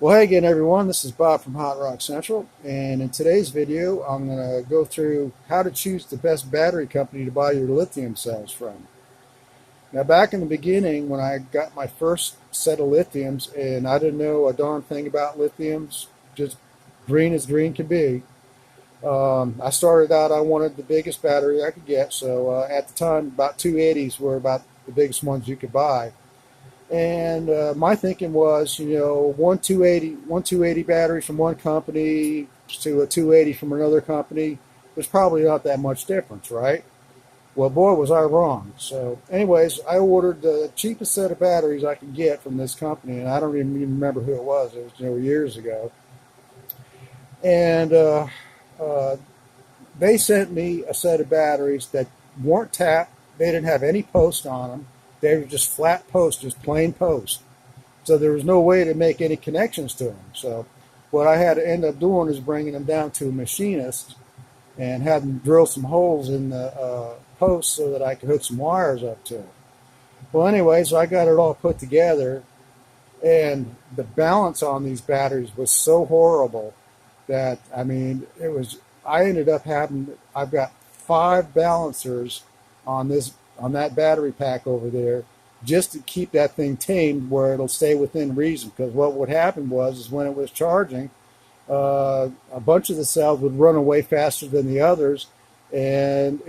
Well, hey again, everyone. This is Bob from Hot Rock Central, and in today's video, I'm going to go through how to choose the best battery company to buy your lithium cells from. Now, back in the beginning, when I got my first set of lithiums, and I didn't know a darn thing about lithiums, just green as green can be, I started out, I wanted the biggest battery I could get, so at the time, about 280s were about the biggest ones you could buy. And my thinking was, one 280 battery from one company to a 280 from another company, there's probably not that much difference, right? Well, boy, was I wrong. So, anyways, I ordered the cheapest set of batteries I could get from this company, and I don't even remember who it was. It was, years ago. And uh, they sent me a set of batteries that weren't tapped. They didn't have any post on them. They were just flat post, just plain post. So there was no way to make any connections to them. So what I had to end up doing is bringing them down to a machinist and have them drill some holes in the post so that I could hook some wires up to it. Well, anyway, so I got it all put together, and the balance on these batteries was so horrible that, I mean, I ended up I've got 5 balancers on that battery pack over there just to keep that thing tamed where it'll stay within reason. Because what would happen is when it was charging, a bunch of the cells would run away faster than the others, and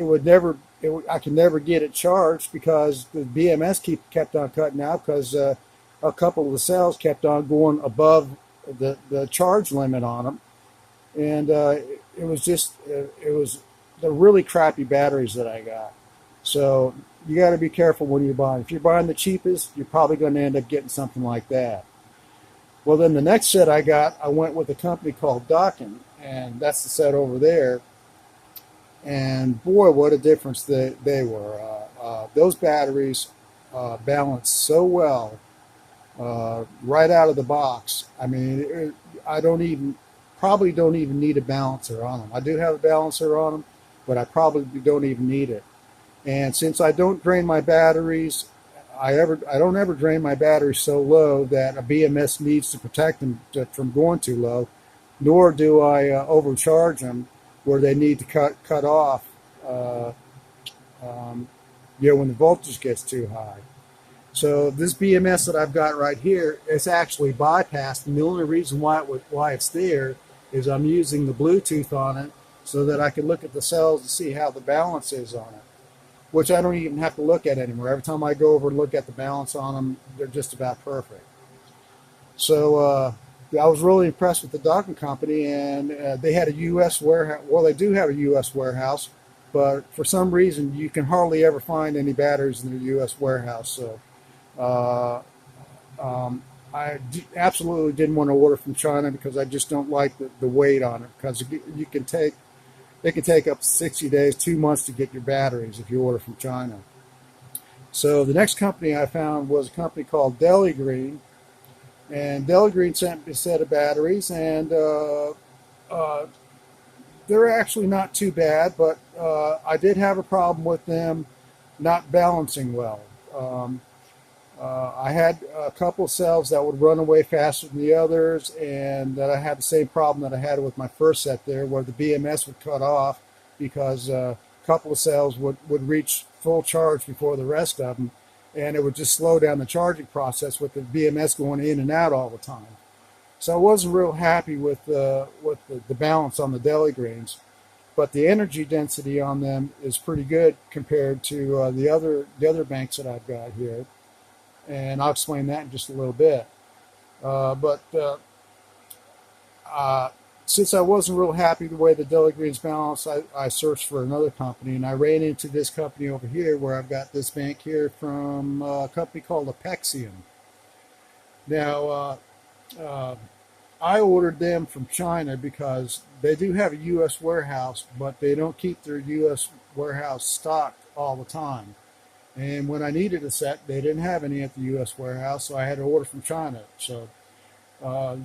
I could never get it charged because the BMS kept on cutting out because a couple of the cells kept on going above the charge limit on them. And it was the really crappy batteries that I got. So you got to be careful when you're buying. If you're buying the cheapest, you're probably going to end up getting something like that. Well, then the next set I got, I went with a company called Dockin, and that's the set over there. And boy, what a difference they were. Those batteries balance so well right out of the box. I mean, I probably don't even need a balancer on them. I do have a balancer on them, but I probably don't even need it. And since I don't drain my batteries, I don't ever drain my batteries so low that a BMS needs to protect them from going too low, nor do I overcharge them where they need to cut off, when the voltage gets too high. So this BMS that I've got right here, it's actually bypassed, and the only reason why it's there is I'm using the Bluetooth on it so that I can look at the cells to see how the balance is on it, which I don't even have to look at anymore. Every time I go over and look at the balance on them, they're just about perfect. So I was really impressed with the Docking Company, and they had a U.S. warehouse. Well, they do have a U.S. warehouse, but for some reason you can hardly ever find any batteries in the U.S. warehouse. So absolutely didn't want to order from China because I just don't like the weight on it, because it can take up to 60 days, 2 months to get your batteries if you order from China. So the next company I found was a company called Deli Green, and Deli Green sent me a set of batteries, and they're actually not too bad, but I did have a problem with them not balancing well. I had a couple of cells that would run away faster than the others, and that I had the same problem that I had with my first set there, where the BMS would cut off because a couple of cells would reach full charge before the rest of them, and it would just slow down the charging process with the BMS going in and out all the time. So I wasn't real happy with the balance on the Deli Greens, but the energy density on them is pretty good compared to the other banks that I've got here. And I'll explain that in just a little bit. Since I wasn't real happy the way the Deli Greens balanced, I searched for another company, and I ran into this company over here where I've got this bank here from a company called Apexium. Now, I ordered them from China because they do have a U.S. warehouse, but they don't keep their U.S. warehouse stocked all the time. And when I needed a set, they didn't have any at the U.S. warehouse, so I had to order from China. So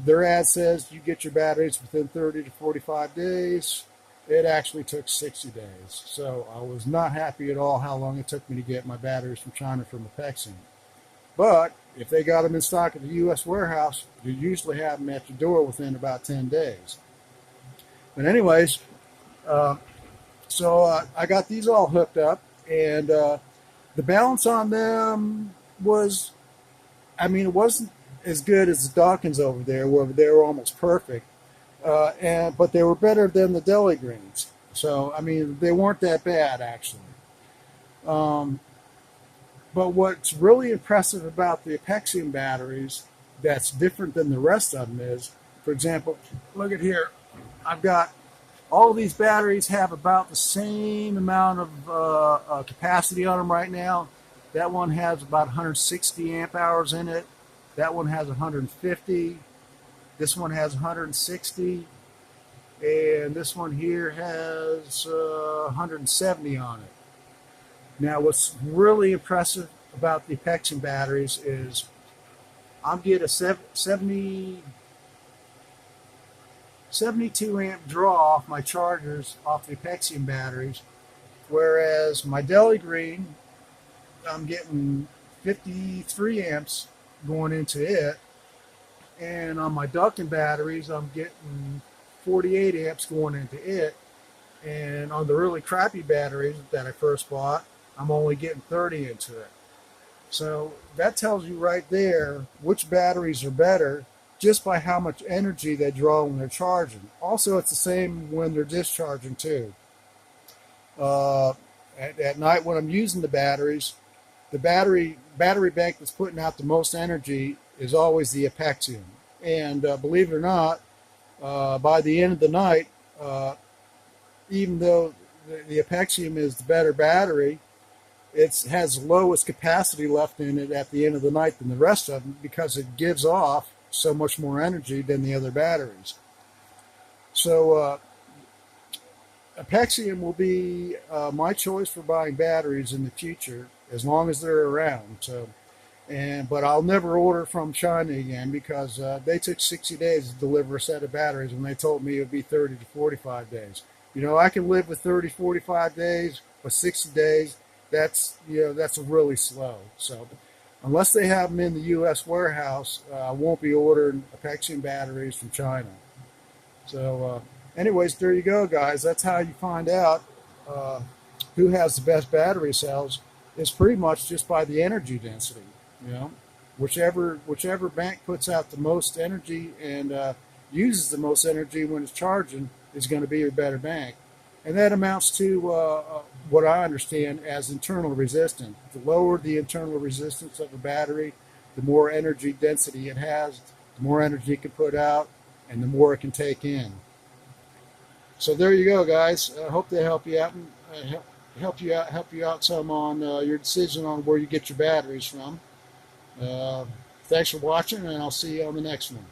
their ad says you get your batteries within 30 to 45 days. It actually took 60 days. So I was not happy at all how long it took me to get my batteries from China from Apexium. But if they got them in stock at the U.S. warehouse, you usually have them at your door within about 10 days. But anyways, I got these all hooked up, and the balance on them was, I mean, it wasn't as good as the Dawkins over there, where they were almost perfect, but they were better than the Deli Greens. So, I mean, they weren't that bad, actually. But what's really impressive about the Apexium batteries that's different than the rest of them is, for example, look at here. I've got all of these batteries have about the same amount of capacity on them right now. That one has about 160 amp hours in it. That one has 150. This one has 160. And this one here has 170 on it. Now, what's really impressive about the Apexium batteries is I'm getting a 72 amp draw off my chargers off the Apexium batteries, whereas my Deli Green, I'm getting 53 amps going into it, and on my Dunkin' batteries, I'm getting 48 amps going into it, and on the really crappy batteries that I first bought, I'm only getting 30 into it. So that tells you right there which batteries are better just by how much energy they draw when they're charging. Also, it's the same when they're discharging too. At night when I'm using the batteries, the battery bank that's putting out the most energy is always the Apexium. And believe it or not, by the end of the night, even though the Apexium is the better battery, it has the lowest capacity left in it at the end of the night than the rest of them, because it gives off so much more energy than the other batteries. So Apexium will be my choice for buying batteries in the future, as long as they're around. So, but I'll never order from China again, because they took 60 days to deliver a set of batteries when they told me it would be 30 to 45 days. You know, I can live with 30, 45 days, but 60 days, that's really slow. So unless they have them in the U.S. warehouse, I won't be ordering Apexium batteries from China. So anyways, there you go, guys. That's how you find out who has the best battery cells. It's pretty much just by the energy density. You know, whichever bank puts out the most energy and uses the most energy when it's charging is going to be your better bank. And that amounts to what I understand as internal resistance. The lower the internal resistance of a battery, the more energy density it has, the more energy it can put out, and the more it can take in. So there you go, guys. I hope they help you out, and help you out some on your decision on where you get your batteries from. Thanks for watching, and I'll see you on the next one.